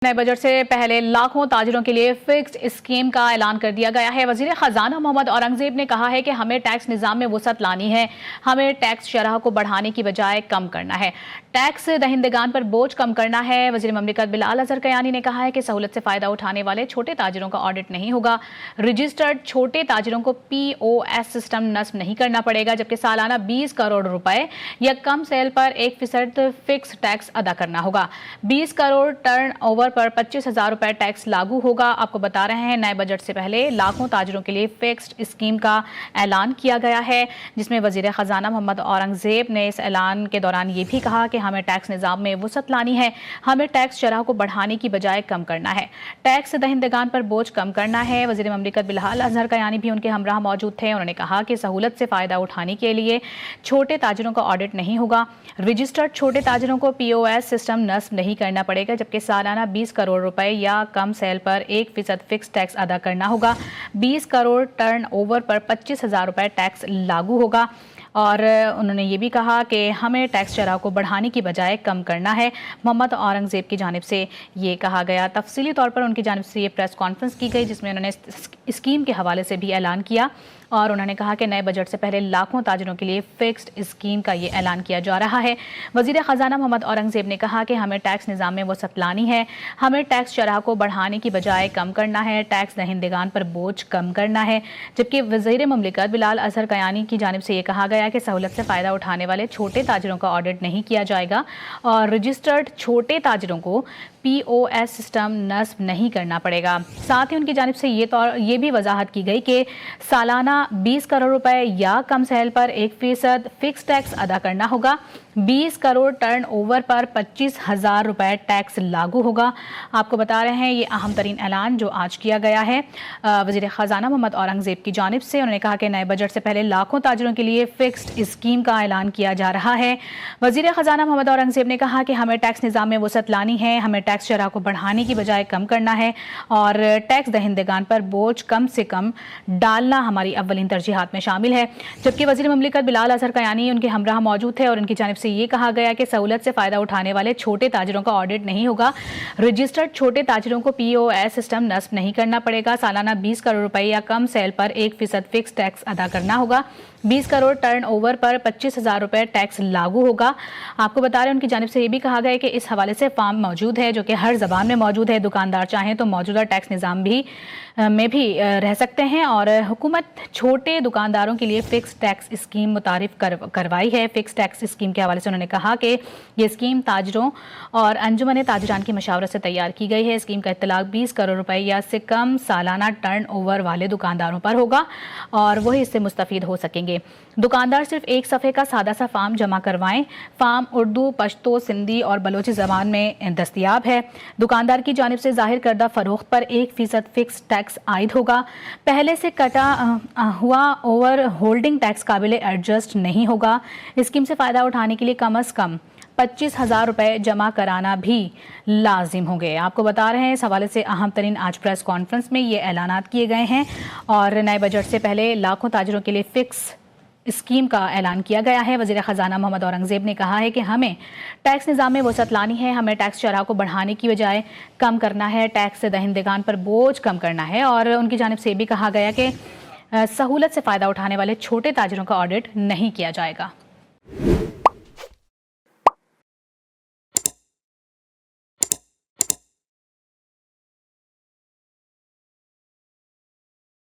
नए बजट से पहले लाखों ताजिरों के लिए फिक्स्ड स्कीम का ऐलान कर दिया गया है। वजीर खजाना मोहम्मद औरंगजेब ने कहा है कि हमें टैक्स निज़ाम में वसअत लानी है, हमें टैक्स शरह को बढ़ाने की बजाय कम करना है, टैक्स दहिंदगान पर बोझ कम करना है। वजीर ममलिकत बिलाल अजहर कयानी ने कहा है कि सहूलत से फ़ायदा उठाने वाले छोटे ताजिरों का ऑडिट नहीं होगा, रजिस्टर्ड छोटे ताजिरों को POS सिस्टम नस्ब नहीं करना पड़ेगा, जबकि सालाना 20 करोड़ रुपए या कम सेल पर 1% फिक्स टैक्स अदा करना होगा। 20 करोड़ टर्न ओवर पर 25,000 रुपए टैक्स लागू होगा। आपको बता रहे हैं, नए बजट से पहले लाखों ताजिरों के लिए फिक्स्ड स्कीम का ऐलान किया गया है, जिसमें वजीर खजाना मोहम्मद औरंगजेब ने इस ऐलान के दौरान ये भी कहा कि हमें टैक्स निज़ाम में वसअत लानी है, हमें टैक्स शरह को बढ़ाने की बजाय कम करना है, टैक्स दहिंदगान पर बोझ कम करना है। वजीर ममलिकत बिलाल अजहर कयानी भी उनके हमराह मौजूद थे। उन्होंने कहा कि सहूलत से फ़ायदा उठाने के लिए छोटे ताजिरों का ऑडिट नहीं होगा, रजिस्टर्ड छोटे ताजिरों को POS सिस्टम नस्ब नहीं करना पड़ेगा, जबकि सालाना 20 करोड़ रुपए या कम सेल पर 1% फिक्स टैक्स अदा करना होगा। 20 करोड़ टर्न ओवर पर 25,000 रुपए टैक्स लागू होगा। और उन्होंने ये भी कहा कि हमें टैक्स शरह को बढ़ाने की बजाय कम करना है। मोहम्मद औरंगजेब की जानिब से ये कहा गया। तफसीली तौर पर उनकी जानिब से ये प्रेस कॉन्फ्रेंस की गई, जिसमें उन्होंने स्कीम के हवाले से भी ऐलान किया और उन्होंने कहा कि नए बजट से पहले लाखों ताजिरों के लिए फिक्स्ड स्कीम का ये ऐलान किया जा रहा है। वजीर खजाना मोहम्मद औरंगजेब ने कहा कि हमें टैक्स निज़ाम में वसअत लानी है, हमें टैक्स शरह को बढ़ाने की बजाय कम करना है, टैक्स दहिंदगान पर बोझ कम करना है। जबकि वजीर ममलिकत बिलाल अजहर कयानी की जानिब से ये कहा गया कि सहूलत से फ़ायदा उठाने वाले छोटे ताजिरों का ऑडिट नहीं किया जाएगा और रजिस्टर्ड छोटे ताजिरों को POS सिस्टम नस्ब नहीं करना पड़ेगा। साथ ही उनकी जानिब से ये भी वजाहत की गई कि सालाना 20 करोड़ रुपए या कम सेल पर 1% फिक्स टैक्स अदा करना होगा। 20 करोड़ टर्न ओवर पर 25,000 रुपए टैक्स लागू होगा। आपको बता रहे हैं, ये अहम तरीन ऐलान जो आज किया गया है वजीर खजाना मोहम्मद औरंगजेब की जानिब से। उन्होंने कहा कि नए बजट से पहले लाखों ताजिरों के लिए फिक्स्ड स्कीम का ऐलान किया जा रहा है। वजीर खजाना मोहम्मद औरंगजेब ने कहा कि हमें टैक्स निज़ाम में वसअत लानी है, हमें टैक्स शरह को बढ़ाने की बजाय कम करना है और टैक्स दहिंदगान पर बोझ कम से कम डालना हमारी अव्वलीन तरजीहात में शामिल है। जबकि वजीर ममलिकत बिलाल अजहर कयानी उनके हमराह मौजूद थे और उनकी जानिब से ये कहा गया कि सहूलत से फ़ायदा उठाने वाले छोटे ताजिरों का ऑडिट नहीं होगा, रजिस्टर्ड छोटे ताजिरों को POS सिस्टम नस्ब नहीं करना पड़ेगा, सालाना 20 करोड़ रुपए या कम सेल पर 1% फिक्स टैक्स अदा करना होगा, 20 करोड़ टर्न ओवर पर 25,000 रुपए टैक्स लागू होगा। आपको बता रहे हैं, उनकी जानिब से ये भी कहा गया है कि इस हवाले से फॉर्म मौजूद है जो कि हर ज़बान में मौजूद है। दुकानदार चाहें तो मौजूदा टैक्स निज़ाम में भी रह सकते हैं और हुकूमत छोटे दुकानदारों के लिए फ़िक्स टैक्स स्कीम मुतारिफ करवाई है। फ़िक्स टैक्स स्कीम के हवाले से उन्होंने कहा कि ये स्कीम ताजरों और अंजुमन ताजरान की मशावरत से तैयार की गई है। स्कीम का इत्तलाक 20 करोड़ रुपए या से कम सालाना टर्न ओवर वाले दुकानदारों पर होगा और वही इससे मुस्तफ़ीद हो सकेंगे। दुकानदार सिर्फ एक सफ़े का सादा सा फार्म जमा करवाएं। फार्म उर्दू, पश्तो, सिंधी और बलोची ज़बान में दस्तयाब है। दुकानदार की जानिब से ज़ाहिर करदा फ़रोख्त पर 1% फिक्स टैक्स आयद होगा। पहले से कटा हुआ ओवर होल्डिंग टैक्स काबिल एडजस्ट नहीं होगा। स्कीम से फ़ायदा उठाने के लिए कम अज़ कम 25,000 रुपए जमा कराना भी लाजिम होंगे। आपको बता रहे हैं, इस हवाले से अहम तरीन आज प्रेस कॉन्फ्रेंस में ये ऐलानात किए गए हैं और नए बजट से पहले लाखों ताजिरों के लिए फिक्स स्कीम का ऐलान किया गया है। वज़ीर ख़जाना मोहम्मद औरंगजेब ने कहा है कि हमें टैक्स निज़ाम में वसअत लानी है, हमें टैक्स शरह को बढ़ाने की बजाय कम करना है, टैक्स दहिंदगान पर बोझ कम करना है और उनकी जानिब से भी कहा गया कि सहूलत से फ़ायदा उठाने वाले छोटे ताजिरों का ऑडिट नहीं किया जाएगा।